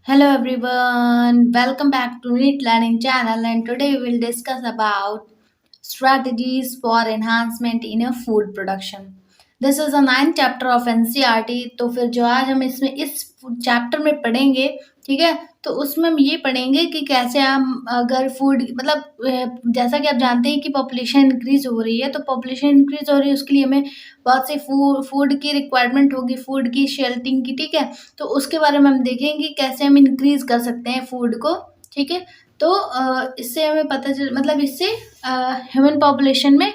Hello everyone, welcome back to Neat Learning channel, and today we will discuss about strategies for enhancement in a food production. This is a 9th chapter of NCERT। तो फिर जो आज हम इसमें इस chapter में पढ़ेंगे, ठीक है, तो उसमें हम ये पढ़ेंगे कि कैसे हम अगर फूड मतलब जैसा कि आप जानते हैं कि पॉपुलेशन इंक्रीज हो रही है, तो पॉपुलेशन इंक्रीज हो रही है उसके लिए हमें बहुत से फूड की रिक्वायरमेंट होगी, फूड की शेल्टिंग की, ठीक है। तो उसके बारे में हम देखेंगे कैसे हम इंक्रीज कर सकते हैं फूड को, ठीक है। तो इससे हमें पता चल मतलब इससे ह्यूमन पॉपुलेशन में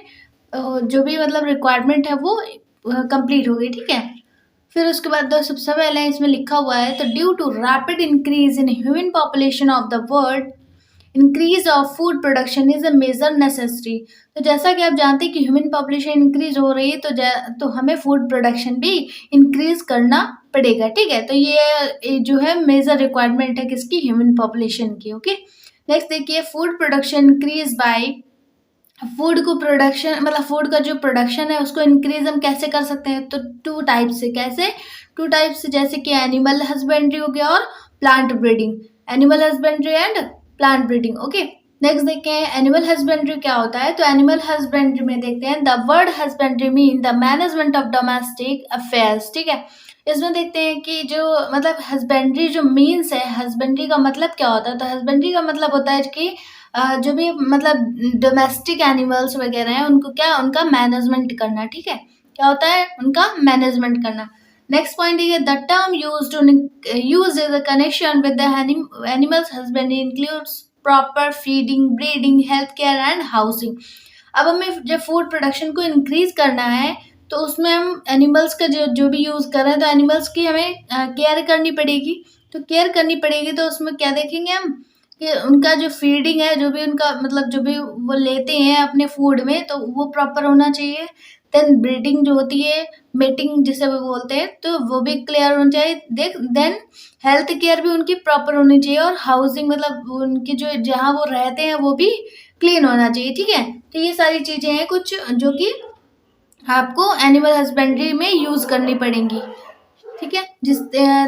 जो भी मतलब रिक्वायरमेंट है वो कंप्लीट हो गई, ठीक है। फिर उसके बाद सबसे पहले इसमें लिखा हुआ है, तो due to rapid increase in human population of the world, increase of food production is a major necessary. तो जैसा कि आप जानते हैं कि ह्यूमन पॉपुलेशन इंक्रीज हो रही है, तो हमें फूड प्रोडक्शन भी इंक्रीज करना पड़ेगा, ठीक है। तो ये जो है मेजर रिक्वायरमेंट है किसकी, ह्यूमन पॉपुलेशन की। ओके, नेक्स्ट देखिए, food production increase by, food को प्रोडक्शन मतलब फूड का जो प्रोडक्शन है उसको इंक्रीज हम कैसे कर सकते हैं, तो टू टाइप से। कैसे? टू टाइप से, जैसे कि एनिमल हस्बेंड्री हो गया और plant breeding. Animal husbandry and plant breeding. Okay, next देखते हैं एनिमल हस्बेंड्री क्या होता है। तो एनिमल हस्बेंड्री में देखते हैं, the word husbandry mean the management of domestic affairs, ठीक है। इसमें देखते हैं कि जो मतलब हस्बेंड्री जो मीन्स है, हस्बेंड्री का मतलब क्या होता है। तो हस्बेंड्री का मतलब होता है कि जो भी मतलब डोमेस्टिक एनिमल्स वगैरह हैं उनको क्या, उनका मैनेजमेंट करना, ठीक है। क्या होता है, उनका मैनेजमेंट करना। नेक्स्ट पॉइंट है, the term used is a connection with the animals husbandry includes proper feeding, breeding, health care and housing. अब हमें जब फूड प्रोडक्शन को इंक्रीज करना है तो उसमें हम एनिमल्स का जो भी यूज कर रहे हैं, तो एनिमल्स की हमें केयर करनी पड़ेगी। तो केयर करनी पड़ेगी तो उसमें क्या देखेंगे हम कि उनका जो फीडिंग है, जो भी उनका मतलब जो भी वो लेते हैं अपने फूड में, तो वो प्रॉपर होना चाहिए। देन ब्रीडिंग जो होती है, मेटिंग जिसे वो बोलते हैं, तो वो भी क्लियर होना चाहिए। देन हेल्थ केयर भी उनकी प्रॉपर होनी चाहिए, और हाउसिंग मतलब उनकी जो जहाँ वो रहते हैं वो भी क्लीन होना चाहिए, ठीक है। तो ये सारी चीजें हैं कुछ जो कि आपको एनिमल हस्बेंड्री में यूज करनी पड़ेंगी, ठीक है,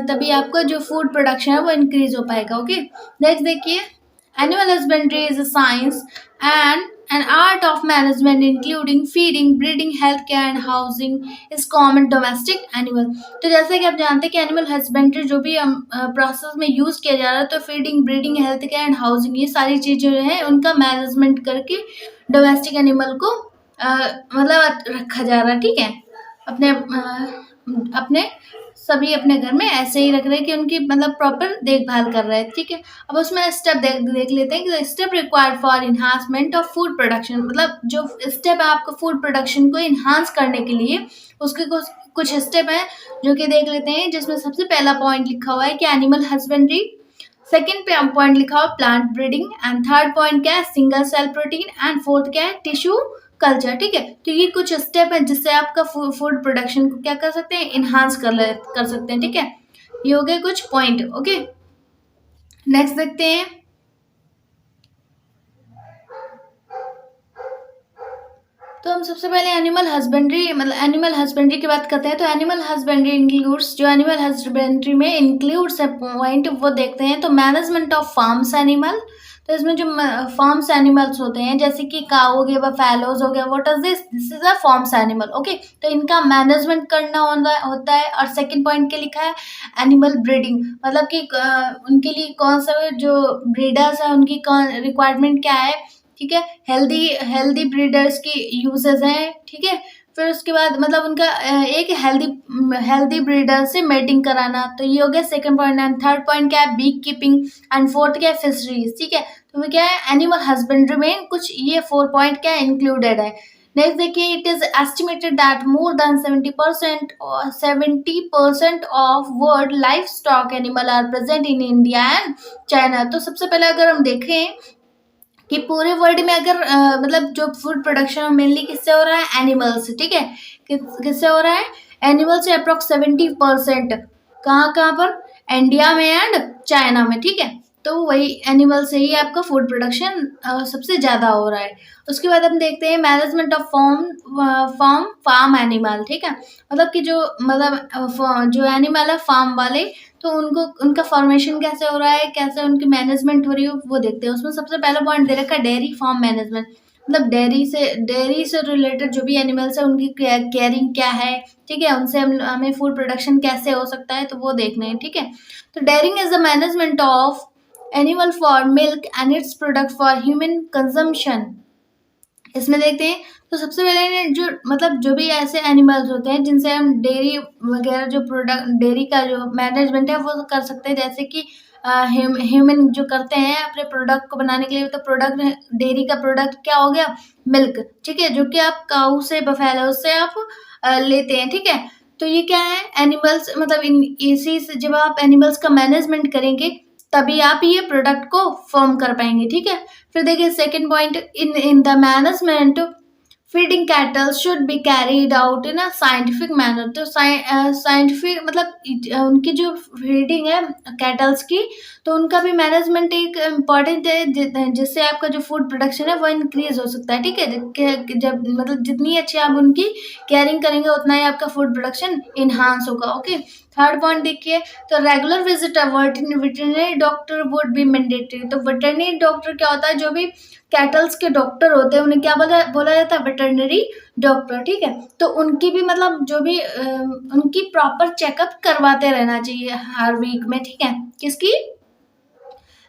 तभी आपका जो फूड प्रोडक्शन है वो इंक्रीज हो पाएगा। ओके, नेक्स्ट देखिए, animal husbandry is a science and an art of management including feeding, breeding, health care and housing is common domestic animal. तो जैसे कि आप जानते हैं कि एनिमल हस्बेंड्री जो भी प्रोसेस में यूज किया जा रहा है, तो feeding, breeding, health care and housing, ये सारी चीजें जो है उनका मैनेजमेंट करके डोमेस्टिक एनिमल को मतलब रखा जा रहा है, ठीक है। अपने सभी अपने घर में ऐसे ही रख रहे हैं कि उनकी मतलब प्रॉपर देखभाल कर रहे हैं, ठीक है। अब उसमें स्टेप देख लेते हैं कि step required for enhancement of food production, मतलब जो स्टेप है आपको फूड प्रोडक्शन को इन्हांस करने के लिए, उसके कुछ स्टेप है जो कि देख लेते हैं। जिसमें सबसे पहला पॉइंट लिखा हुआ है कि एनिमल हस्बेंड्री, सेकेंड पे पॉइंट लिखा हुआ plant breeding, and third point क्या है, single cell protein, and fourth क्या है, टिश्यू कल्चर, ठीक है। तो ये कुछ स्टेप है जिससे आपका फूड प्रोडक्शन को क्या कर सकते हैं, इन्हांस कर सकते हैं, ठीक है। ये हो गए कुछ पॉइंट। ओके, नेक्स्ट देखते हैं, तो हम सबसे पहले एनिमल हस्बेंड्री मतलब एनिमल हस्बेंड्री की बात करते हैं। तो एनिमल हस्बेंड्री इंक्लूड्स, जो एनिमल हस्बेंड्री में इंक्लूड्स है पॉइंट वो देखते हैं। तो मैनेजमेंट ऑफ फार्म्स एनिमल, तो इसमें जो फार्म्स एनिमल्स होते हैं जैसे कि काऊ हो गया, बफेलोज हो गया, what is this is a farms animal. Okay, तो इनका मैनेजमेंट करना होता है। और सेकंड पॉइंट के लिखा है एनिमल ब्रीडिंग, मतलब कि उनके लिए कौन सा जो ब्रीडर्स है उनकी रिक्वायरमेंट क्या है, ठीक है। हेल्दी ब्रीडर्स की यूजेस हैं, ठीक है। फिर उसके बाद मतलब उनका एक हेल्दी ब्रीडर से मेटिंग कराना, तो ये हो गया second point. And third point क्या है, बीक कीपिंग, एंड फोर्थ क्या है, फिशरीज, ठीक है। तो वो क्या है, एनिमल हस्बेंड्री में कुछ ये 4 पॉइंट क्या इंक्लूडेड है। नेक्स्ट देखिए, it is estimated that more than 70% of world livestock animal are present in India and China. तो सबसे पहले अगर हम देखें कि पूरे वर्ल्ड में अगर मतलब जो फूड प्रोडक्शन मेनली किससे हो रहा है, एनिमल से, ठीक है। किससे हो रहा है, एनिमल से। अप्रोक्स 70% कहाँ कहाँ पर, इंडिया में एंड चाइना में, ठीक है। तो वही एनिमल से ही आपका फूड प्रोडक्शन सबसे ज़्यादा हो रहा है। उसके बाद हम देखते हैं मैनेजमेंट ऑफ फार्म एनिमल, ठीक है। मतलब कि जो जो एनिमल है फार्म वाले, तो उनको उनका फॉर्मेशन कैसे हो रहा है, कैसे उनकी मैनेजमेंट हो रही है, वो देखते हैं। उसमें सबसे पहला पॉइंट दे रखा है डेयरी फार्म मैनेजमेंट। मतलब डेयरी से रिलेटेड जो भी एनिमल्स है उनकी केयरिंग क्या है, ठीक है। उनसे हमें फूड प्रोडक्शन कैसे हो सकता है, तो वो देखना है, ठीक है। तो dairying is the management of animal for milk and its product for human consumption. इसमें देखते हैं, तो सबसे पहले जो मतलब जो भी ऐसे एनिमल्स होते हैं जिनसे हम डेयरी वगैरह जो प्रोडक्ट डेयरी का जो मैनेजमेंट है वो कर सकते हैं, जैसे कि ह्यूमन जो करते हैं अपने प्रोडक्ट को बनाने के लिए। तो प्रोडक्ट डेयरी का प्रोडक्ट क्या हो गया, मिल्क, ठीक है, जो कि आप काऊ से बफेलो से आप लेते हैं, ठीक है। तो ये क्या है, एनिमल्स मतलब इन इसी से जब आप एनिमल्स का मैनेजमेंट करेंगे तभी आप ये प्रोडक्ट को फॉर्म कर पाएंगे, ठीक है। फिर देखिए second point, in the management feeding cattle should be carried out in a scientific manner. तो साइंटिफिक मतलब उनकी जो फीडिंग है कैटल्स की, तो उनका भी मैनेजमेंट एक इम्पॉर्टेंट है, जिससे आपका जो फूड प्रोडक्शन है वो इंक्रीज हो सकता है, ठीक है। जब मतलब जितनी अच्छी आप उनकी केयरिंग करेंगे उतना ही आपका फूड प्रोडक्शन इन्हांस होगा, ओके। थर्ड पॉइंट देखिए, तो regular visit veterinary doctor would be mandatory. तो वेटरनरी डॉक्टर क्या होता है, जो भी कैटल्स के डॉक्टर होते हैं उन्हें क्या बोला जाता है, वेटरनरी डॉक्टर, ठीक है। तो उनकी भी मतलब जो भी उनकी प्रॉपर चेकअप करवाते रहना चाहिए हर वीक में, ठीक है। किसकी,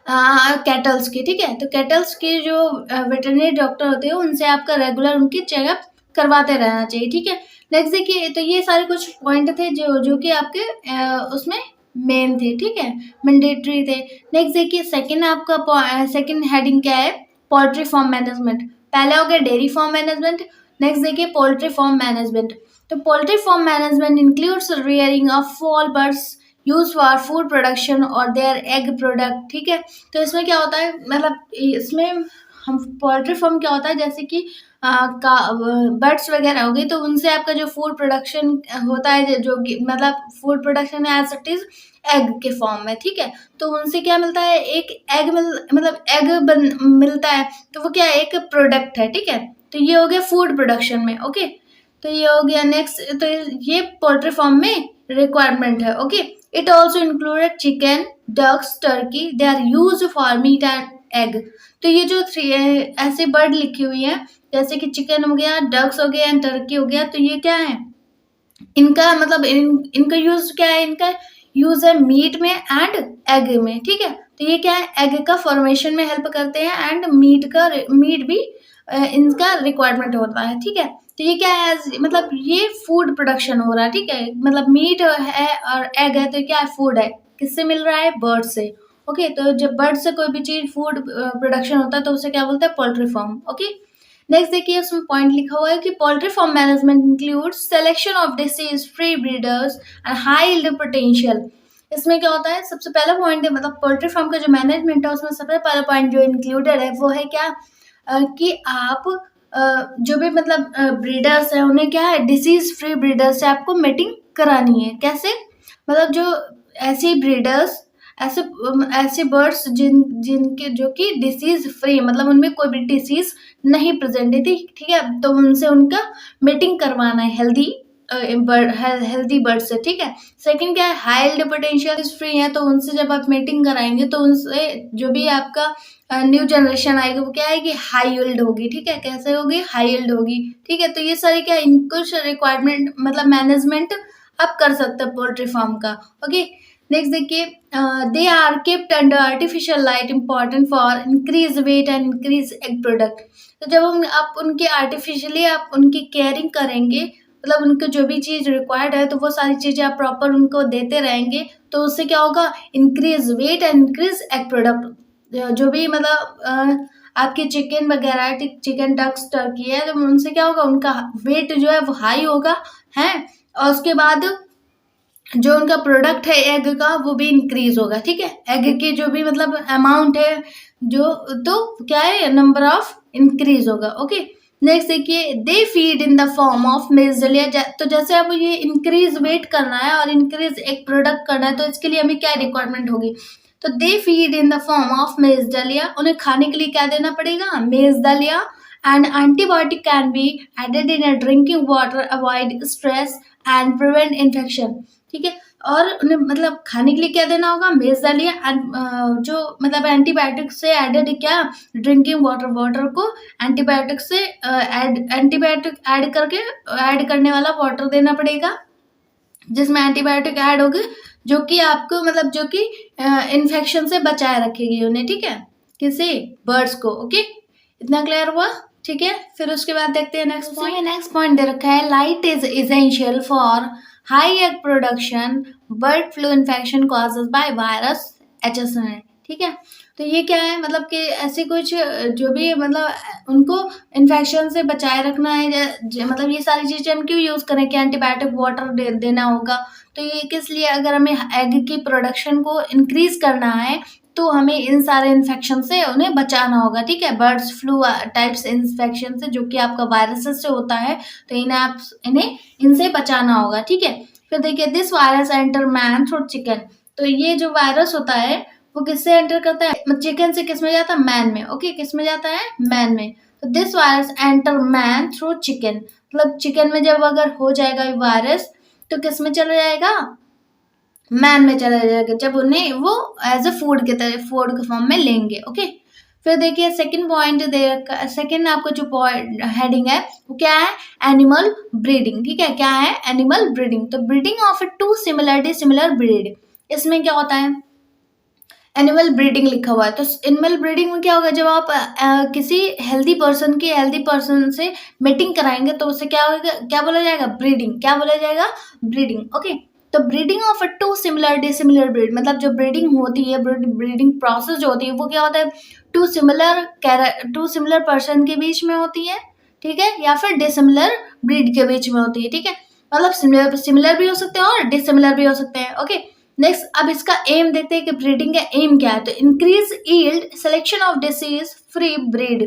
कैटल्स की, ठीक है। तो कैटल्स के जो वेटरनरी डॉक्टर होते हैं उनसे आपका रेगुलर उनकी चेकअप करवाते रहना चाहिए, ठीक है। नेक्स्ट देखिए, तो ये सारे कुछ पॉइंट थे जो जो कि आपके उसमें मेन थे, ठीक है, मैंडेटरी थे। नेक्स्ट देखिए सेकंड आपका सेकंड हेडिंग क्या है, पोल्ट्री फार्म मैनेजमेंट। पहले हो गया डेयरी फार्म मैनेजमेंट, नेक्स्ट देखिए पोल्ट्री फार्म मैनेजमेंट। तो poultry farm management includes rearing of fowl birds use for food production और देयर एग प्रोडक्ट, ठीक है। तो इसमें क्या होता है, मतलब इसमें हम पोल्ट्री फार्म क्या होता है, जैसे कि का बर्ड्स वगैरह हो गई, तो उनसे आपका जो फूड प्रोडक्शन होता है, जो कि मतलब food production as it is egg के फॉर्म में, ठीक है। तो उनसे क्या मिलता है, एक एग मतलब एग मिलता है, तो वो क्या है, एक प्रोडक्ट है, ठीक है। तो ये हो गया फूड प्रोडक्शन में, ओके। तो ये हो गया नेक्स्ट, तो ये पोल्ट्री फार्म में रिक्वायरमेंट है, okay. It also included chicken, ducks, turkey, they are use for meat and egg. तो ये जो थ्री ऐसे बर्ड लिखी हुई है, जैसे कि चिकन हो गया, डक्स हो गया एंड टर्की हो गया, तो ये क्या है, इनका मतलब इनका यूज क्या है, इनका यूज है मीट में एंड एग में, ठीक है। तो ये क्या है, एग का फॉर्मेशन में हेल्प करते हैं एंड मीट भी इनका रिक्वायरमेंट होता है, ठीक है। तो ये क्या है, मतलब ये फूड प्रोडक्शन हो रहा है, ठीक है। मतलब मीट है और एग है, तो क्या है, फूड है, किससे मिल रहा है, बर्ड से, ओके। तो जब बर्ड से कोई भी चीज फूड प्रोडक्शन होता है तो उसे क्या बोलते हैं, पोल्ट्री फार्म, ओके। नेक्स्ट देखिए, उसमें पॉइंट लिखा हुआ है कि poultry farm management includes selection of disease free breeders and high yield potential. इसमें क्या होता है, सबसे पहला पॉइंट है, मतलब पोल्ट्री फार्म का जो मैनेजमेंट है उसमें सबसे पहला पॉइंट जो इंक्लूडेड है वो है क्या, कि आप जो भी मतलब ब्रीडर्स है उन्हें क्या है, डिसीज फ्री ब्रीडर्स से आपको मीटिंग करानी है। कैसे, मतलब जो ऐसी ब्रीडर्स, ऐसे ऐसे बर्ड्स जिनके जो कि डिसीज फ्री, मतलब उनमें कोई भी डिसीज नहीं प्रेजेंट है, ठीक है। तो उनसे उनका मीटिंग करवाना है, हेल्दी बर्ड से, ठीक है। सेकंड क्या है, हाई यील्ड पोटेंशियल फ्री है, तो उनसे जब आप मीटिंग कराएंगे तो उनसे जो भी आपका न्यू जनरेशन आएगी वो क्या आएगी, हाई यील्ड होगी, ठीक है। कैसे होगी, हाई यील्ड होगी, ठीक है। तो ये सारी क्या इनको रिक्वायरमेंट मतलब मैनेजमेंट आप कर सकते हैं पोल्ट्री फार्म का, ओके। नेक्स्ट देखिए, they are kept under artificial light important for increase weight and increase egg product. तो जब आप उनके आर्टिफिशियली आप उनकी केयरिंग करेंगे, मतलब उनको जो भी चीज़ रिक्वायर्ड है तो वो सारी चीज़ें आप प्रॉपर उनको देते रहेंगे, तो उससे क्या होगा, increase weight and increase egg product. जो भी मतलब आपके चिकन वगैरह, चिकन, डक्स, टर्की है, तो उनसे क्या होगा, उनका वेट जो है वो हाई होगा, है। और उसके बाद जो उनका प्रोडक्ट है एग का वो भी इंक्रीज होगा, ठीक है। एग की जो भी मतलब अमाउंट है जो, तो क्या है, नंबर ऑफ इंक्रीज होगा, ओके। नेक्स्ट देखिए, they feed in the form of मेजलिया। तो जैसे अब ये इंक्रीज वेट करना है और इंक्रीज एक प्रोडक्ट करना है, तो इसके लिए हमें क्या रिक्वायरमेंट होगी, तो दे feed in the form of मेज दलिया, उन्हें खाने के लिए क्या देना पड़ेगा, मेज दलिया। And antibiotic can be added in a drinking water, avoid stress and prevent infection. ठीक है, और उन्हें मतलब खाने के लिए क्या देना होगा, मेज दलिया। जो मतलब एंटीबायोटिक से एडेड क्या, ड्रिंकिंग वाटर, वाटर को एंटीबायोटिक से एंटीबायोटिक ऐड करके ऐड करने वाला वाटर देना पड़ेगा, जिसमें एंटीबायोटिक ऐड होगी, जो कि आपको मतलब जो कि इन्फेक्शन से बचाए रखेगी उन्हें। ठीक है, किसी बर्ड्स को। ओके, इतना क्लियर हुआ। ठीक है, फिर उसके बाद देखते हैं नेक्स्ट पॉइंट। नेक्स्ट पॉइंट दे रखा है, light is essential for high egg production, bird flu infection causes by virus HSN। ठीक है, तो ये क्या है, मतलब कि ऐसे कुछ जो भी मतलब उनको इन्फेक्शन से बचाए रखना है, मतलब ये सारी चीज़ें हम क्यों यूज़ करें कि एंटीबायोटिक वाटर देना होगा, तो ये किस लिए, अगर हमें एग की प्रोडक्शन को इंक्रीज करना है तो हमें इन सारे इन्फेक्शन से उन्हें बचाना होगा। ठीक है, बर्ड्स फ्लू टाइप्स इन्फेक्शन से, जो कि आपका वायरसेस से होता है, तो इन्हें इनसे बचाना होगा। ठीक है, फिर देखिए, this virus enter man through chicken. तो ये जो वायरस होता है वो किससे एंटर करता है, चिकन से किस में जाता है, मैन में। ओके, किस में जाता है, मैन में। तो this virus enter man through chicken, मतलब चिकन में जब अगर हो जाएगा ये वायरस, तो किस में चला जाएगा, मैन में चला जाएगा, जब उन्हें वो एज ए फूड के तरह, फूड के फॉर्म में लेंगे। ओके, फिर देखिए सेकंड पॉइंट दे रखा, सेकंड आपको जो पॉइंट हेडिंग है वो क्या है, एनिमल ब्रीडिंग। ठीक है, क्या है, एनिमल ब्रीडिंग। तो breeding of two similar breed, इसमें क्या होता है, एनिमल ब्रीडिंग लिखा हुआ है। तो एनिमल ब्रीडिंग में क्या होगा, जब आप किसी हेल्दी पर्सन से मीटिंग कराएंगे तो उससे क्या होगा, क्या बोला जाएगा, ब्रीडिंग। क्या बोला जाएगा, ब्रीडिंग। ओके, तो breeding of two similar dissimilar breed, मतलब जो ब्रीडिंग होती है, ब्रीडिंग प्रोसेस जो होती है, वो क्या होता है, टू सिमिलर पर्सन के बीच में होती है। ठीक है, या फिर डिसिमिलर ब्रीड के बीच में होती है। ठीक है, मतलब सिमिलर भी हो सकते हैं और डिसिमिलर भी हो सकते हैं। ओके, नेक्स्ट, अब इसका एम देखते हैं कि ब्रीडिंग का एम क्या है। तो increase yield, selection of disease free breed,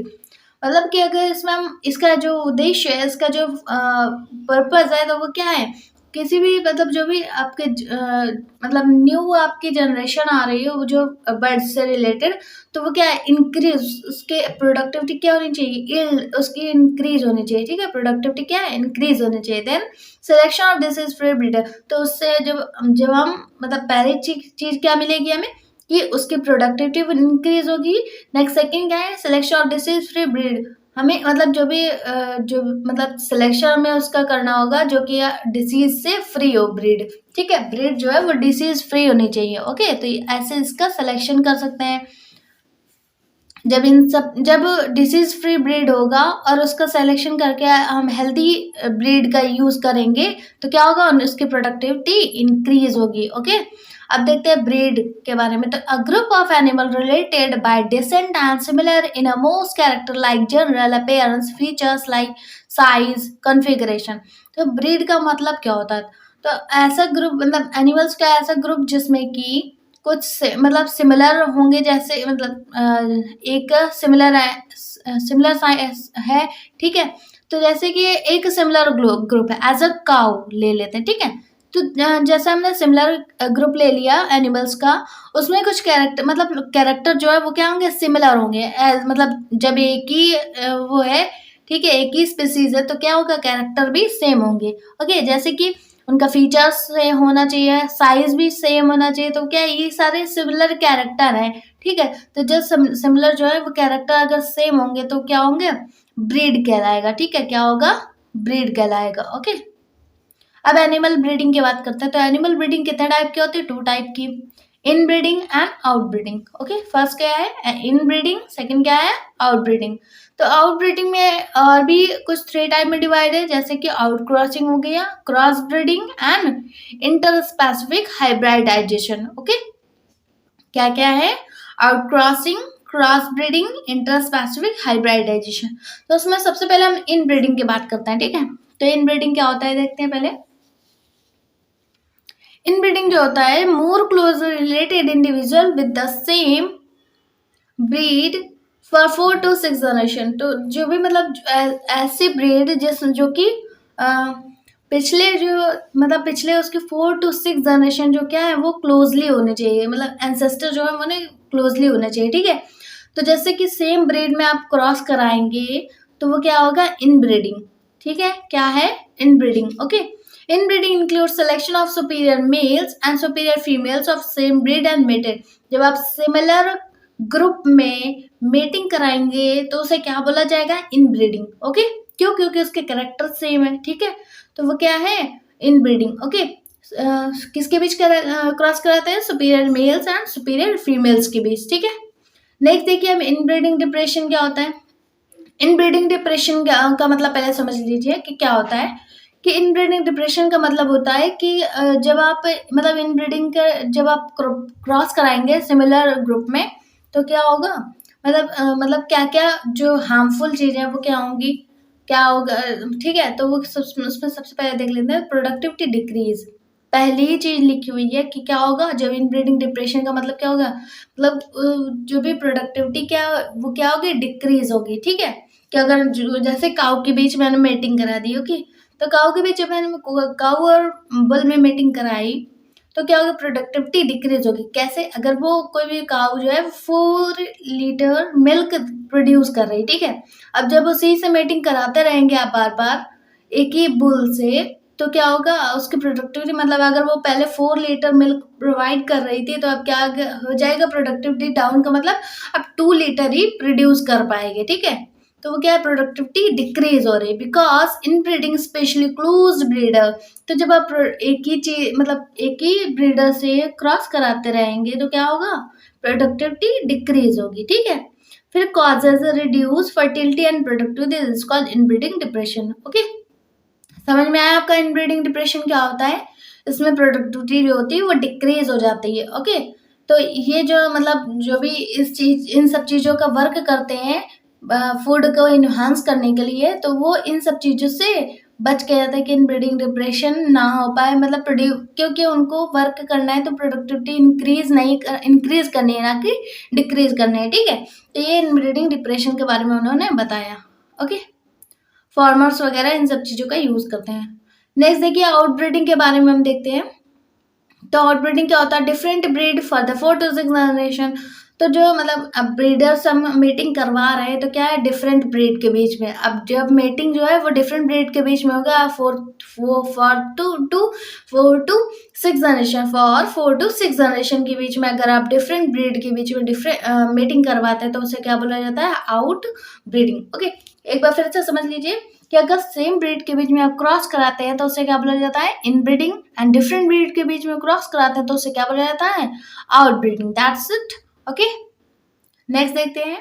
मतलब कि अगर इसमें हम, इसका जो उद्देश्य है, इसका जो पर्पज है, तो वो क्या है, किसी भी मतलब जो भी आपके मतलब न्यू आपकी जनरेशन आ रही है, वो जो बर्ड्स से रिलेटेड, तो वो क्या है, इंक्रीज, उसके प्रोडक्टिविटी क्या होनी चाहिए, यील्ड उसकी इंक्रीज होनी चाहिए। ठीक है, प्रोडक्टिविटी क्या है, इंक्रीज होनी चाहिए। Then selection of this is free breeder, तो उससे जब जब हम मतलब पहली चीज क्या मिलेगी हमें, कि उसकी प्रोडक्टिविटी इंक्रीज होगी। नेक्स्ट सेकंड क्या है, selection of disease free breed, हमें मतलब जो भी जो मतलब सिलेक्शन में उसका करना होगा जो कि डिसीज से फ्री हो ब्रीड। ठीक है, ब्रीड जो है वो डिसीज फ्री होनी चाहिए। ओके, तो ऐसे इसका सिलेक्शन कर सकते हैं। जब डिसीज फ्री ब्रीड होगा और उसका सिलेक्शन करके हम हेल्दी ब्रीड का यूज करेंगे, तो क्या होगा, उसकी प्रोडक्टिविटी इंक्रीज होगी। ओके, अब देखते हैं ब्रीड के बारे में। तो a group of animal related by decent and similar in a most character like general appearance features like size configuration. तो ब्रीड का मतलब क्या होता है, तो ऐसा ग्रुप, मतलब एनिमल्स का ऐसा ग्रुप जिसमें कि कुछ से मतलब सिमिलर होंगे, जैसे मतलब एक सिमिलर है। ठीक है, तो जैसे कि एक सिमिलर ग्रुप है, एज अ काउ ले लेते हैं। ठीक है, तो जैसे हमने सिमिलर ग्रुप ले लिया एनिमल्स का, उसमें कुछ कैरेक्टर, मतलब कैरेक्टर जो है वो क्या होंगे, सिमिलर होंगे। मतलब जब एक ही वो है, ठीक है, एक ही स्पीसीज है, तो क्या होगा, कैरेक्टर भी सेम होंगे। ओके, जैसे कि उनका फीचर्स से होना चाहिए, साइज भी सेम होना चाहिए, तो क्या ये सारे सिमिलर कैरेक्टर हैं। ठीक है, तो जब सिमिलर जो है वो कैरेक्टर अगर सेम होंगे तो क्या होंगे, ब्रीड कहलाएगा। ठीक है, क्या होगा, ब्रीड कहलाएगा। ओके, अब एनिमल ब्रीडिंग की बात करते हैं। तो एनिमल ब्रीडिंग कितने टाइप की होती है, 2 टाइप की, इन breeding and out breeding. Okay, first क्या है, इन ब्रीडिंग, सेकंड क्या है, आउट ब्रीडिंग। तो आउट ब्रीडिंग में और भी कुछ 3 टाइप में डिवाइड है, जैसे कि आउट क्रॉसिंग हो गया, cross breeding and interspecific hybridization. Okay, क्या क्या है, outcrossing, cross breeding, interspecific hybridization. तो उसमें सबसे पहले हम इन ब्रीडिंग की बात करते हैं। ठीक है, तो इन ब्रीडिंग क्या होता है देखते हैं पहले। इनब्रीडिंग जो होता है, more closely related individual with the same breed for 4 to 6 generation. तो जो भी मतलब ऐसे ब्रीड जो कि पिछले जो मतलब पिछले उसके 4 to 6 जनरेशन जो क्या है वो क्लोजली होने चाहिए, मतलब एंसेस्टर जो है वो क्लोजली होना चाहिए, ठीक है। तो जैसे कि सेम ब्रीड में आप क्रॉस कराएंगे तो वो क्या होगा, इनब्रीडिंग, ठीक है। क्या है, inbreeding, okay. Inbreeding includes selection of superior males and superior females of same breed and mated. जब आप सिमिलर ग्रुप में मेटिंग कराएंगे तो उसे क्या बोला जाएगा, इनब्रीडिंग, ओके। क्यों, क्योंकि उसके कैरेक्टर सेम है, ठीक है। तो वो क्या है, इनब्रीडिंग, ओके। किसके बीच क्रॉस कराते हैं, superior males and superior females के बीच, ठीक है। नेक्स्ट देखिए हम इनब्रीडिंग डिप्रेशन क्या होता है। इनब्रीडिंग डिप्रेशन का मतलब पहले समझ लीजिए कि क्या होता है। कि इनब्रीडिंग डिप्रेशन का मतलब होता है कि जब आप मतलब इनब्रीडिंग का जब आप क्रॉस कराएंगे सिमिलर ग्रुप में तो क्या होगा, मतलब क्या क्या जो हार्मफुल चीजें हैं वो क्या होंगी, क्या होगा, ठीक है। तो वो उसमें सबसे पहले देख लेते हैं, प्रोडक्टिविटी डिक्रीज। पहली ही चीज लिखी हुई है कि क्या होगा जब इनब्रीडिंग डिप्रेशन का मतलब क्या होगा, मतलब जो भी प्रोडक्टिविटी क्या वो क्या होगी, डिक्रीज होगी, ठीक है। कि अगर जैसे काऊ के बीच मैंने मेटिंग करा दी, ओके। तो काऊ के बीच जब मैंने काऊ और बुल में मेटिंग कराई तो क्या होगा, प्रोडक्टिविटी डिक्रीज होगी। कैसे, अगर वो कोई भी काऊ जो है 4 लीटर मिल्क प्रोड्यूस कर रही, ठीक है। अब जब उसी से मेटिंग कराते रहेंगे आप बार बार एक ही बुल से, तो क्या होगा उसकी प्रोडक्टिविटी, मतलब अगर वो पहले 4 लीटर मिल्क प्रोवाइड कर रही थी तो अब क्या हो जाएगा, प्रोडक्टिविटी डाउन का मतलब अब 2 लीटर ही प्रोड्यूस कर पाएंगे, ठीक है। तो वो क्या है, प्रोडक्टिविटी डिक्रीज हो रही, because in breeding specially close breeder. तो जब आप एक ही चीज मतलब एक ही ब्रीडर से क्रॉस कराते रहेंगे तो क्या होगा, प्रोडक्टिविटी डिक्रीज होगी, ठीक है। फिर causes reduce fertility and productivity, this is called inbreeding depression, okay. समझ में आया आपका इनब्रीडिंग डिप्रेशन क्या होता है। इसमें प्रोडक्टिविटी जो होती है वो डिक्रीज हो जाती है, ओके। तो ये जो मतलब जो भी इन सब चीजों का वर्क करते हैं फूड को इन्हांस करने के लिए, तो वो इन सब चीजों से बच के जाता है कि इनब्रीडिंग डिप्रेशन ना हो पाए, मतलब क्योंकि उनको वर्क करना है तो प्रोडक्टिविटी इंक्रीज करनी है, ना कि डिक्रीज करनी है, ठीक है। तो ये इनब्रीडिंग डिप्रेशन के बारे में उन्होंने बताया, ओके। फार्मर्स वगैरह इन सब चीज़ों का यूज़ करते हैं। नेक्स्ट देखिए आउटब्रीडिंग के बारे में हम देखते हैं। तो आउटब्रीडिंग क्या होता है, different breed for the 4 to 6 generation. तो जो मतलब अब ब्रीडर्स हम मीटिंग करवा रहे हैं तो क्या है, डिफरेंट ब्रीड के बीच में। अब जब मीटिंग जो है वो डिफरेंट ब्रीड के बीच में होगा, 4 to 6 जनरेशन के बीच में अगर आप डिफरेंट ब्रीड के बीच में डिफरेंट मीटिंग करवाते हैं तो उसे क्या बोला जाता है, आउट ब्रीडिंग, ओके। एक बार फिर से समझ लीजिए कि अगर सेम ब्रीड के बीच में आप क्रॉस कराते हैं तो उसे क्या बोला जाता है, इनब्रीडिंग। एंड डिफरेंट ब्रीड के बीच में क्रॉस कराते हैं तो उसे क्या बोला जाता है, outbreeding, that's it, okay. Next देखते हैं।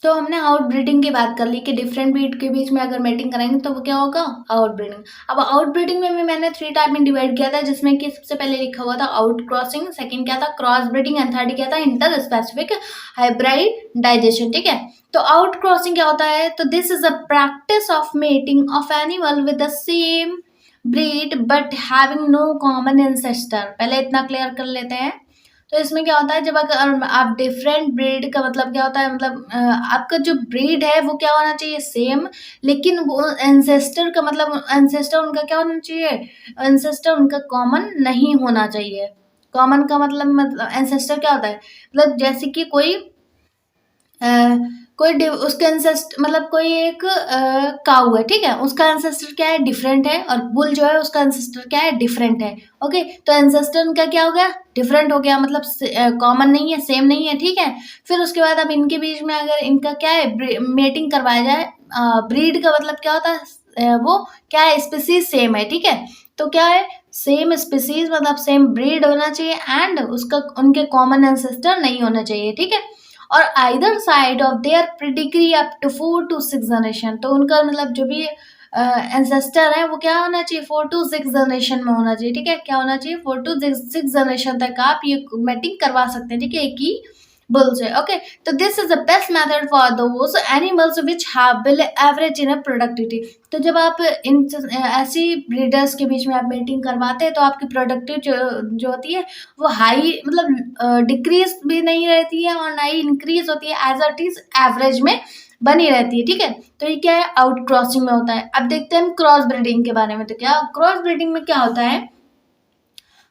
तो हमने आउटब्रीडिंग की बात कर ली कि डिफरेंट ब्रीड के बीच में अगर मेटिंग कराएंगे तो वो क्या होगा, आउटब्रीडिंग। अब आउटब्रीडिंग में भी मैंने 3 टाइप में डिवाइड किया था, जिसमें कि सबसे पहले लिखा हुआ था आउट क्रॉसिंग, सेकंड क्या था, क्रॉस ब्रीडिंग, एंड थर्ड क्या था, इंटर स्पेसिफिक हाइब्रिडाइजेशन, ठीक है। तो आउट क्रॉसिंग क्या होता है, तो this is a practice of mating of animal with the same breed but having no common ancestor. पहले इतना क्लियर कर लेते हैं। तो इसमें क्या होता है, जब अगर आप डिफरेंट ब्रीड का मतलब क्या होता है, मतलब आपका जो ब्रीड है वो क्या होना चाहिए, सेम, लेकिन वो एंसेस्टर का मतलब एंसेस्टर उनका क्या होना चाहिए, एंसेस्टर उनका कॉमन नहीं होना चाहिए। कॉमन का मतलब एंसेस्टर क्या होता है, मतलब जैसे कि अ, उसका एंसेस्टर मतलब कोई एक काऊ है, ठीक है, उसका एंसेस्टर क्या है, डिफरेंट है, और बुल जो है उसका एंसेस्टर क्या है, डिफरेंट है, ओके। तो एंसेस्टर उनका क्या हो गया, डिफरेंट हो गया, मतलब कॉमन नहीं है, सेम नहीं है, ठीक है। फिर उसके बाद अब इनके बीच में अगर इनका क्या है, मेटिंग करवाया जाए, ब्रीड का मतलब क्या होता है, वो क्या है, स्पीसीज सेम है, ठीक है। तो क्या है, सेम स्पीसीज मतलब सेम ब्रीड होना चाहिए एंड उसका उनके कॉमन एंसेस्टर नहीं होना चाहिए, ठीक है। और either side of their pedigree up to 4 to 6 generation. तो उनका मतलब जो भी एंसेस्टर है वो क्या होना चाहिए, 4 to 6 जनरेशन में होना चाहिए, ठीक है। क्या होना चाहिए, 4 to 6 जनरेशन तक आप ये मैटिंग करवा सकते हैं, ठीक है, एक ही बुल से। ओके, तो this is the best method for those animals which have bill average in productivity. तो जब आप इन ऐसी ब्रीडर्स के बीच में आप मीटिंग करवाते हैं तो आपकी प्रोडक्टिव जो होती है वो हाई मतलब डिक्रीज भी नहीं रहती है और ना ही इंक्रीज होती है, एज इट इज एवरेज में बनी रहती है। ठीक है, तो ये क्या है, आउट क्रॉसिंग में होता है। अब देखते हैं हम क्रॉस ब्रीडिंग के बारे में। तो क्या क्रॉस ब्रीडिंग में क्या होता है,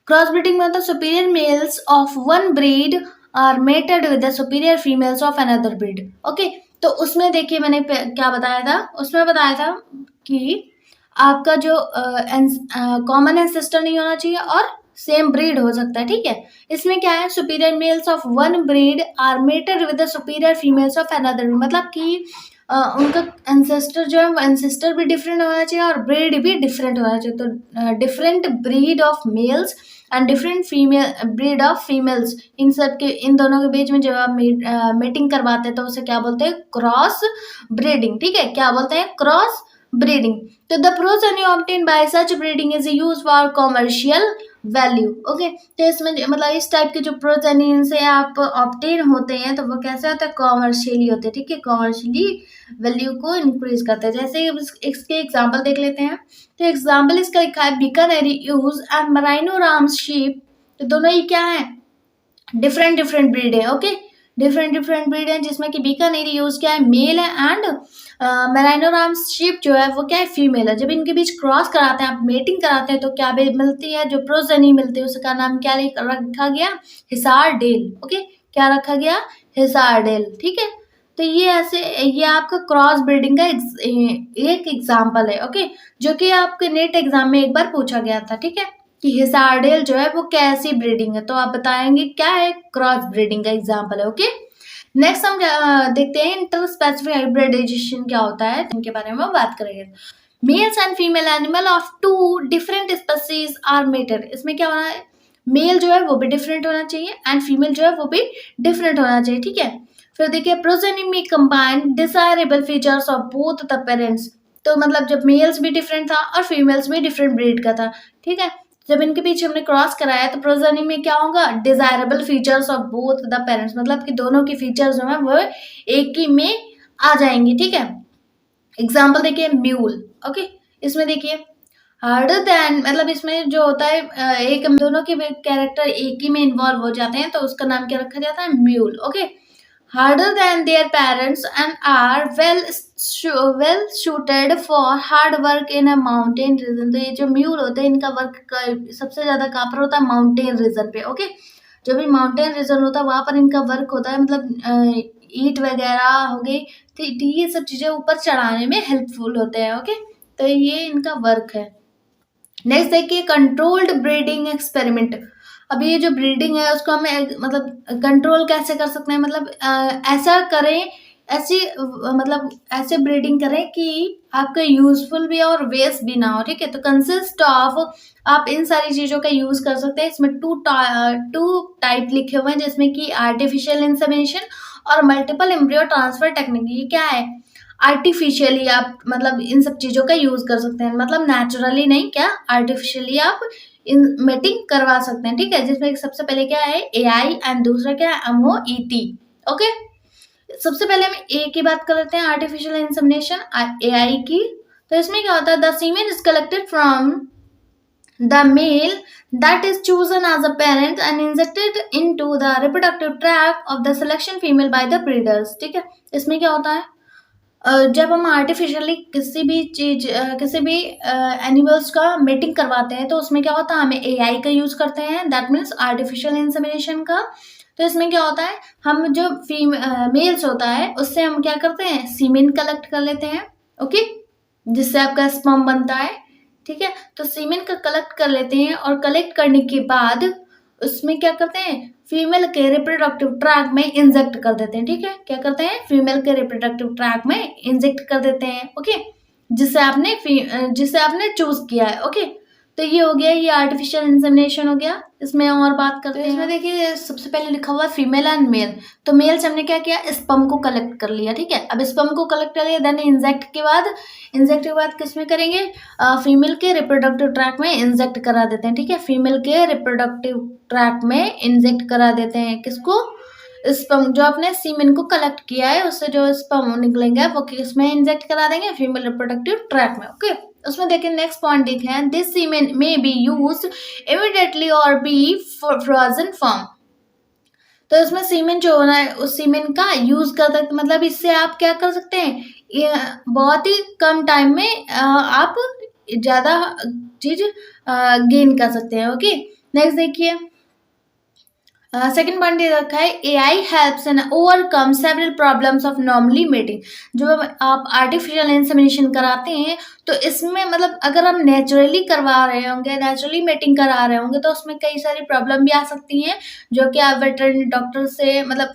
क्रॉस ब्रीडिंग में होता है superior males of one breed are mated with the superior females of another breed. Okay, तो उसमें देखिए मैंने क्या बताया था, उसमें बताया था कि आपका जो कॉमन एंसेस्टर नहीं होना चाहिए और सेम ब्रीड हो सकता है। ठीक है, इसमें क्या है, superior males of one breed are mated with the superior females of another, मतलब कि उनका एंसेस्टर जो है वो एंसेस्टर भी डिफरेंट होना चाहिए और ब्रीड भी डिफरेंट होना चाहिए। तो different breed of males and different female breed of females, इन सब के, इन दोनों के बीच में जब आप मीटिंग करवाते हैं तो उसे क्या बोलते हैं, क्रॉस ब्रीडिंग। ठीक है, क्या बोलते हैं, क्रॉस ब्रीडिंग। तो the progeny obtain bye such breeding is use for commercial value. Okay, तो इसमें मतलब इस टाइप के जो प्रोजेनी से आप ऑब्टेन होते हैं तो वो कैसे होता है, कॉमर्शियली होते हैं। ठीक है, कॉमर्शियली वैल्यू को इंक्रीज करते हैं। जैसे इसके एग्जांपल देख लेते हैं। तो एग्जाम्पल इसका लिखा है बीकानेरी यूज एंड मराइनो राम्स शीप। तो दोनों ही क्या है, डिफरेंट डिफरेंट ब्रीड है। ओके, डिफरेंट डिफरेंट ब्रीड है, जिसमें कि बीकानेरी यूज क्या है, मेल है, एंड मेराइनो राम्स शीप जो है वो क्या है, फीमेल है। जब इनके बीच क्रॉस कराते हैं, आप मेटिंग कराते हैं तो क्या मिलती है, जो प्रोजेनी मिलती है उसका नाम क्या रखा गया, हिसार डेल। ओके, क्या रखा गया, हिसार डेल। ठीक है, तो ये ऐसे, ये आपका क्रॉस ब्रीडिंग का एक एग्जाम्पल है। ओके, जो कि आपके नेट एग्जाम में एक बार पूछा गया था। ठीक है, कि हिसारडेल जो है वो कैसी ब्रीडिंग है, तो आप बताएंगे क्या है, क्रॉस ब्रीडिंग का एग्जाम्पल है। ओके, नेक्स्ट हम देखते हैं इंटर स्पेसिफिक हाइब्रिडाइजेशन क्या होता है, इनके बारे में बात करेंगे। Males and female animal of two different species are mated. इसमें क्या होना है, मेल जो है वो भी डिफरेंट होना चाहिए एंड फीमेल जो है वो भी डिफरेंट होना चाहिए। ठीक है, फिर देखिए प्रोजेनी में combine desirable features of both the parents. तो मतलब जब मेल्स भी डिफरेंट था और फीमेल्स भी डिफरेंट ब्रीड का था। ठीक है, जब इनके बीच हमने क्रॉस कराया तो प्रोजेनी में क्या होगा, desirable features of both the parents, मतलब कि दोनों की फीचर्स जो है वो एक ही में आ जाएंगी। ठीक है, एग्जाम्पल देखिए म्यूल। ओके, इसमें देखिए हार्डर देन, मतलब इसमें जो होता है एक दोनों के कैरेक्टर एक ही में इन्वॉल्व हो जाते हैं तो उसका नाम क्या रखा जाता है, mule. Okay, harder than their parents and are well suited for hard work in a mountain region। तो ये जो म्यूल होते हैं इनका वर्क सबसे ज्यादा कहाँ पर होता है, माउंटेन रीजन पे। ओके, जो भी माउंटेन रीजन होता है वहां पर इनका वर्क होता है, मतलब ईट वगैरह हो गई, तो ये सब चीजें ऊपर चढ़ाने में हेल्पफुल होते हैं। ओके, तो ये इनका वर्क है। नेक्स्ट देखिए कंट्रोल्ड ब्रीडिंग एक्सपेरिमेंट। अब ये जो ब्रीडिंग है उसको हमें मतलब कंट्रोल कैसे कर सकते हैं, मतलब ऐसा करें, ऐसी मतलब ऐसे ब्रीडिंग करें कि आपका यूजफुल भी और वेस्ट भी ना हो। ठीक है, तो कंसिस्ट ऑफ, आप इन सारी चीजों का यूज कर सकते हैं। इसमें टू टाइप लिखे हुए हैं, जिसमें कि आर्टिफिशियल इंसेमिनेशन और मल्टीपल एम्ब्रियो ट्रांसफर टेक्निक। ये क्या है, आर्टिफिशियली आप मतलब इन सब चीजों का यूज कर सकते हैं, मतलब नेचुरली नहीं, क्या आर्टिफिशियली आप इन मीटिंग करवा सकते हैं। ठीक है, जिसमें सबसे पहले क्या है, एआई एंड दूसरा क्या है, एमओईटी। ओके, सबसे पहले हम ए की बात कर लेते हैं, आर्टिफिशियल इंसेमिनेशन, एआई की। तो इसमें क्या होता है, the semen is collected from the male that is chosen as a parent and injected into the reproductive tract of the selection female by the breeders। ठीक है, इसमें क्या होता है, जब हम आर्टिफिशियली किसी भी चीज किसी भी एनिमल्स का मीटिंग करवाते हैं तो उसमें क्या होता है, हमें एआई का यूज करते हैं, दैट मीन्स आर्टिफिशियल इंसेमिनेशन का। तो इसमें क्या होता है, हम जो मेल्स होता है उससे हम क्या करते हैं, सीमेन कलेक्ट कर लेते हैं। ओके, जिससे आपका स्पर्म बनता है। ठीक है, तो सीमेन का कलेक्ट कर लेते हैं और कलेक्ट करने के बाद उसमें क्या करते हैं, फीमेल के रिप्रोडक्टिव ट्रैक में इंजेक्ट कर देते हैं। ठीक है, क्या करते हैं, फीमेल के रिप्रोडक्टिव ट्रैक में इंजेक्ट कर देते हैं। ओके, जिसे आपने चूज किया है। ओके, तो ये हो गया, ये आर्टिफिशियल इंसेमिनेशन हो गया। इसमें और बात करते हैं, इसमें देखिए सबसे पहले लिखा हुआ है फीमेल एंड मेल। तो मेल से हमने क्या किया, स्पर्म को कलेक्ट कर लिया। ठीक है, अब स्पर्म को कलेक्ट कर लिया, देन इंजेक्ट के बाद किसमें करेंगे, फीमेल के रिप्रोडक्टिव ट्रैक में इंजेक्ट करा देते हैं। ठीक है, फीमेल के रिप्रोडक्टिव ट्रैक में इंजेक्ट करा देते हैं, किसको, स्पर्म जो आपने सीमेन को कलेक्ट किया है उससे जो स्पर्म निकलेंगे वो किसमें इंजेक्ट करा देंगे, फीमेल रिप्रोडक्टिव ट्रैक्ट में। ओके, उसमें देखिए नेक्स्ट पॉइंट देखें, this semen may be used immediately or be frozen form. तो इसमें सीमेन जो होना है उस सीमेन का यूज कर सकते, मतलब इससे आप क्या कर सकते हैं, ये बहुत ही कम टाइम में आप ज्यादा चीज गेन कर सकते हैं। ओके, नेक्स्ट देखिए, सेकेंड पॉइंट ये रखा है, AI helps in overcome several problems of normally mating. जो आप आर्टिफिशियल इंसेमिनेशन कराते हैं तो इसमें मतलब अगर हम नेचुरली करवा रहे होंगे, नेचुरली मेटिंग करा रहे होंगे तो उसमें कई सारी प्रॉब्लम भी आ सकती हैं जो कि आप वेटरनरी डॉक्टर से मतलब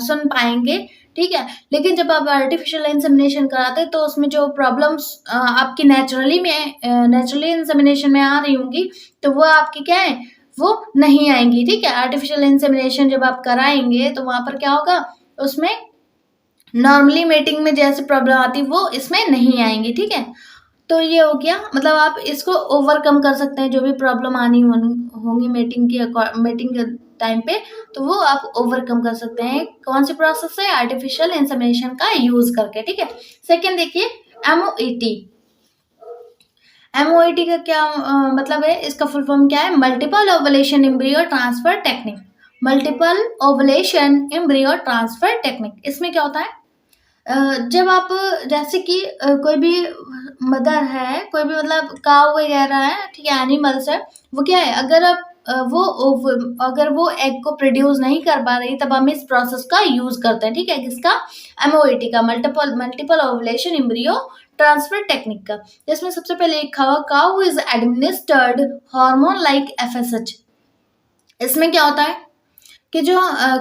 सुन पाएंगे। ठीक है, लेकिन जब आप आर्टिफिशियल इंसेमिनेशन कराते हैं तो उसमें जो प्रॉब्लम्स आपकी नेचुरली इंसेमिनेशन में आ रही होंगी तो वो आपकी क्या है, वो नहीं आएंगी। ठीक है, आर्टिफिशियल इंसेमिनेशन जब आप कराएंगे तो वहां पर क्या होगा, उसमें नॉर्मली मेटिंग में जैसे प्रॉब्लम आती है वो इसमें नहीं आएंगी। ठीक है, तो ये हो गया, मतलब आप इसको ओवरकम कर सकते हैं जो भी प्रॉब्लम आनी होंगी मेटिंग के टाइम पे, तो वो आप ओवरकम कर सकते हैं कौन सी प्रोसेस से, आर्टिफिशियल इंसेमिनेशन का यूज करके। ठीक है, सेकेंड देखिए, MOET। MOET का क्या मतलब है, इसका फुल फॉर्म क्या है, multiple ovulation embryo transfer technique. Multiple ovulation embryo transfer technique, इसमें क्या होता है, जब आप जैसे कि कोई भी मदर है, कोई भी मतलब काऊ वगैरह है, ठीक है, एनिमल्स है, वो क्या है, अगर आप अगर वो एग को प्रोड्यूस नहीं कर पा रही तब हम इस प्रोसेस का यूज करते हैं। ठीक है, किसका, MOET का, multiple ovulation embryo transfer technique का, जिसमें सबसे पहले लिखा हुआ, cow is administered hormone like FSH। इसमें क्या होता है कि जो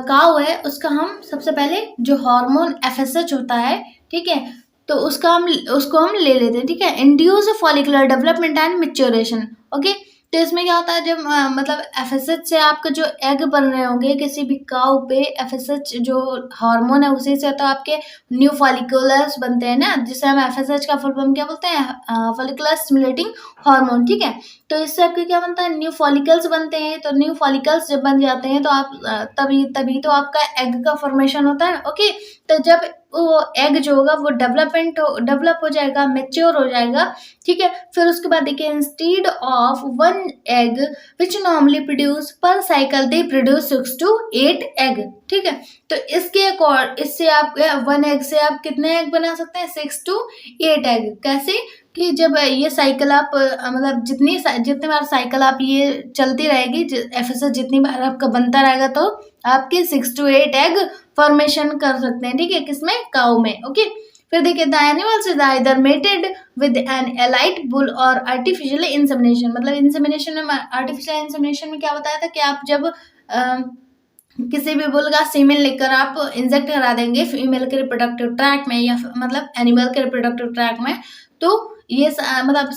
काऊ है उसका हम सबसे पहले जो हार्मोन FSH होता है, ठीक है, तो उसको हम ले लेते हैं। ठीक है, induce follicular development and maturation. Okay, तो इसमें क्या होता है, जब मतलब FSH से आपके जो एग बन रहे होंगे किसी भी काऊ पे, FSH जो हार्मोन है उसी से तो आपके न्यू फॉलिकुलर्स बनते हैं ना, जिसे हम FSH का फुल फॉर्म क्या बोलते हैं, फॉलिकुलर स्टिमुलेटिंग हार्मोन। ठीक है, तो इससे आपके क्या बनता है, न्यू फॉलिकल्स बनते हैं। तो न्यू फॉलिकल्स जब बन जाते हैं तो आप तभी तभी तो आपका एग का फॉर्मेशन होता है। ओके, तो जब वो एग जो होगा वो डेवलप हो जाएगा, मेच्योर हो जाएगा। ठीक है, फिर उसके बाद देखिए, instead of 1 egg which normally produce per cycle they produce 6 to 8 egg. ठीक है, तो इससे आप 1 एग से आप कितने एग बना सकते हैं, 6 to 8 एग। कैसे कि जब ये साइकिल आप मतलब जितने बार साइकिल आप ये चलती रहेगी, FSH जितनी बार आपका बनता रहेगा तो आपके 6 to 8 एग फॉर्मेशन कर सकते हैं। ठीक है, किसमें, काऊ में। ओके, फिर देखिए, the animals is either mated with an elite bull or artificial insemination. मतलब इंसेमिनेशन में, आर्टिफिशियल इंसेमिनेशन में क्या बताया था कि आप जब किसी भी बुल का सीमेन लेकर आप इंजेक्ट करा देंगे फीमेल के रिप्रोडक्टिव ट्रैक में या मतलब एनिमल के रिप्रोडक्टिव ट्रैक में, तो ये मतलब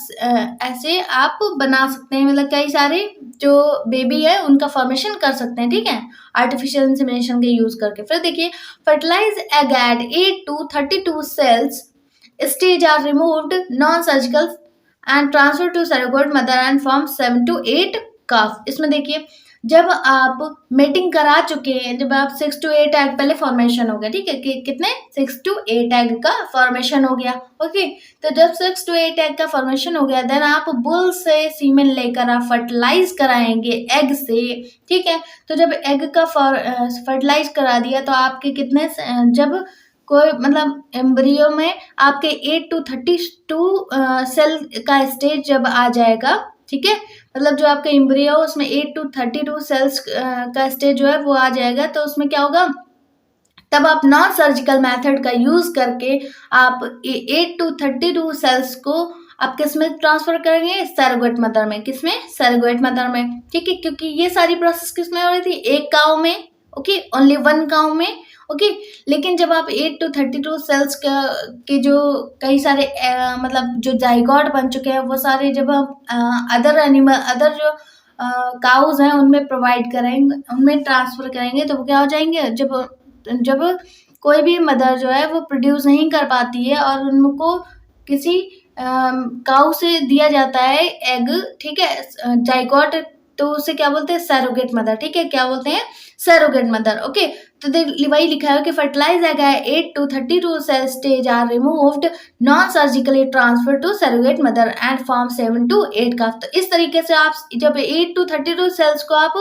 ऐसे आप बना सकते हैं, मतलब कई सारे जो बेबी है उनका फॉर्मेशन कर सकते हैं। ठीक है, आर्टिफिशियल इंसेमिनेशन के यूज करके। फिर देखिए, fertilize egg at 8 to 32 cells stage are removed non surgical and transfer to surrogate mother and form 7 to 8 calf. इसमें देखिए, जब आप मेटिंग करा चुके हैं, जब आप 6 to 8 एग पहले फॉर्मेशन हो गया। ठीक है, कि कितने, 6 to 8 एग का फॉर्मेशन हो गया। ओके, तो जब 6 to 8 एग का फॉर्मेशन हो गया, देन आप बुल से सीमेन लेकर आप फर्टिलाइज कराएंगे एग से। ठीक है, तो जब एग का फर्टिलाइज करा दिया तो आपके कितने, जब कोई मतलब एम्ब्रियो में आपके 8 to 32 सेल का स्टेज जब आ जाएगा, ठीक है, मतलब जो आपका एम्ब्रियो उसमें 8 to 32 सेल्स का स्टेज जो है वो आ जाएगा, तो उसमें क्या होगा, तब आप नॉन सर्जिकल मेथड का यूज करके आप 8 to 32 सेल्स को आप किस में ट्रांसफर करेंगे, सरोगेट मदर में। किसमें, सरोगेट मदर में। ठीक है, क्योंकि ये सारी प्रोसेस किसमें हो रही थी, एक काऊ में। ओके, ओनली 1 काऊ में। ओके, लेकिन जब आप 8 to 32 सेल्स के जो कई सारे मतलब जो जाइगोट बन चुके हैं वो सारे जब हम अदर जो काउज हैं उनमें प्रोवाइड करेंगे, उनमें ट्रांसफर करेंगे, तो वो क्या हो जाएंगे, जब कोई भी मदर जो है वो प्रोड्यूस नहीं कर पाती है और उनको किसी काऊ से दिया जाता है एग, ठीक है, जाइगोट, तो उसे क्या बोलते हैं, सरोगेट मदर। ठीक है, क्या बोलते हैं, सरोगेट मदर। ओके, तो वही लिखा है कि fertilize egg 8 to 32 cell stage are removed, non surgically transfer to surrogate mother and form 7 to 8 calf. तो इस तरीके से आप जब 8 to 32 सेल्स को आप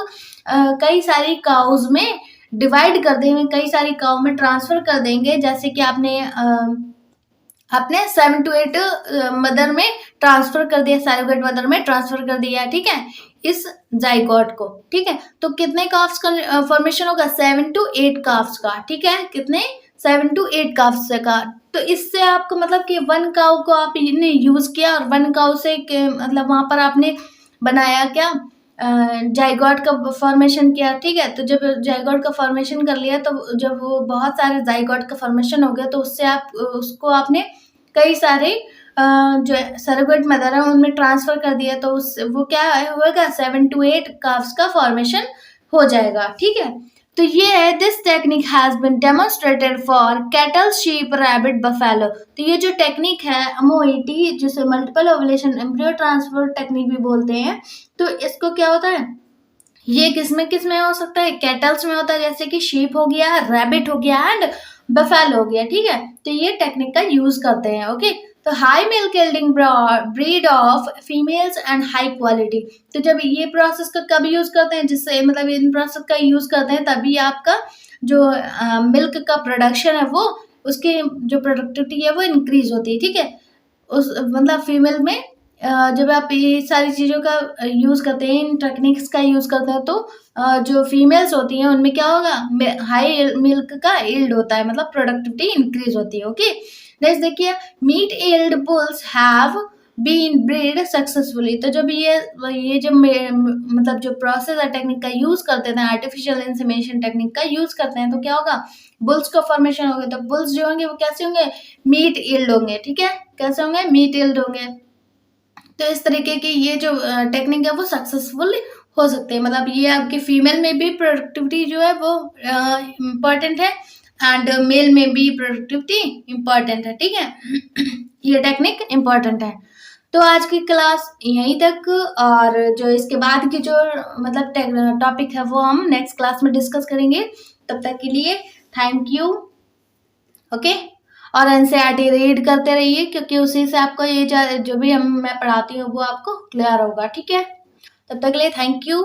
कई सारी काउज में डिवाइड कर देंगे, कई सारी काउ में ट्रांसफर कर देंगे, जैसे कि आपने अपने 7 to 8 मदर में ट्रांसफर कर दिया, सरोगेट मदर में ट्रांसफर कर दिया, ठीक है, इस जाइगोट को, ठीक है। तो कितने काफ्स का फॉर्मेशन होगा? 7 to 8 काफ्स का, ठीक है, कितने? 7 to 8 काफ्स का। तो इससे आपको मतलब कि 1 काउ को आपने यूज किया और 1 काउ से मतलब वहां पर आपने बनाया क्या? जाइगोट का फॉर्मेशन किया, ठीक है। तो जब जाइगोट का फॉर्मेशन कर लिया, तो जब वो बहुत सारे जाइगोट का फॉर्मेशन हो गया, तो उससे आप उसको आपने कई सारे जो सरोगेट मदर है उनमें ट्रांसफर कर दिया, तो उस वो क्या होगा? 7 to 8 काफ्स का फॉर्मेशन हो जाएगा, ठीक है। तो ये है, this technique has been demonstrated for cattle, sheep, rabbit, buffalo. तो ये जो टेक्निक है MOET, जिसे multiple ovulation embryo transfer technique भी बोलते हैं, तो इसको क्या होता है, ये किसमें हो सकता है? कैटल्स में होता है, जैसे कि शीप हो गया, रैबिट हो गया एंड बफेलो हो गया, ठीक है। तो ये टेक्निक का यूज करते हैं, ओके। तो high milk yielding breed of females and high quality. तो जब ये प्रोसेस का कब यूज करते हैं, जिससे मतलब इन प्रोसेस का यूज करते हैं, तभी आपका जो मिल्क का प्रोडक्शन है वो, उसकी जो प्रोडक्टिविटी है वो इंक्रीज होती है, ठीक है। उस मतलब फीमेल में जब आप ये सारी चीज़ों का यूज़ करते हैं, इन टेक्निक्स का यूज़ करते हैं, तो जो फीमेल्स होती हैं उनमें क्या होगा? हाई मिल्क का यील्ड होता है, मतलब प्रोडक्टिविटी इंक्रीज होती है, ओके। नेक्स्ट देखिए, meat yield bulls have been breed successfully. तो जब ये जब मतलब जो प्रोसेस है टेक्निक का यूज़ करते हैं, आर्टिफिशियल इंसेमिनेशन टेक्निक का यूज़ करते हैं, तो क्या होगा? बुल्स का फॉर्मेशन होगा। तो बुल्स जो होंगे वो कैसे होंगे? मीट यील्ड होंगे, ठीक है। कैसे होंगे? मीट यील्ड होंगे। तो इस तरीके की ये जो टेक्निक है वो सक्सेसफुल हो सकते हैं, मतलब ये आपके फीमेल में भी प्रोडक्टिविटी जो है वो इम्पॉर्टेंट है, एंड मेल में भी प्रोडक्टिविटी इम्पॉर्टेंट है, ठीक है। ये टेक्निक इम्पॉर्टेंट है। तो आज की क्लास यहीं तक, और जो इसके बाद की जो मतलब टॉपिक है वो हम नेक्स्ट क्लास में डिस्कस करेंगे। तब तक के लिए थैंक यू, ओके। और NCERT रीड करते रहिए, क्योंकि उसी से आपको ये जो भी मैं पढ़ाती हूँ वो आपको क्लियर होगा, ठीक है। तब तक के लिए थैंक यू।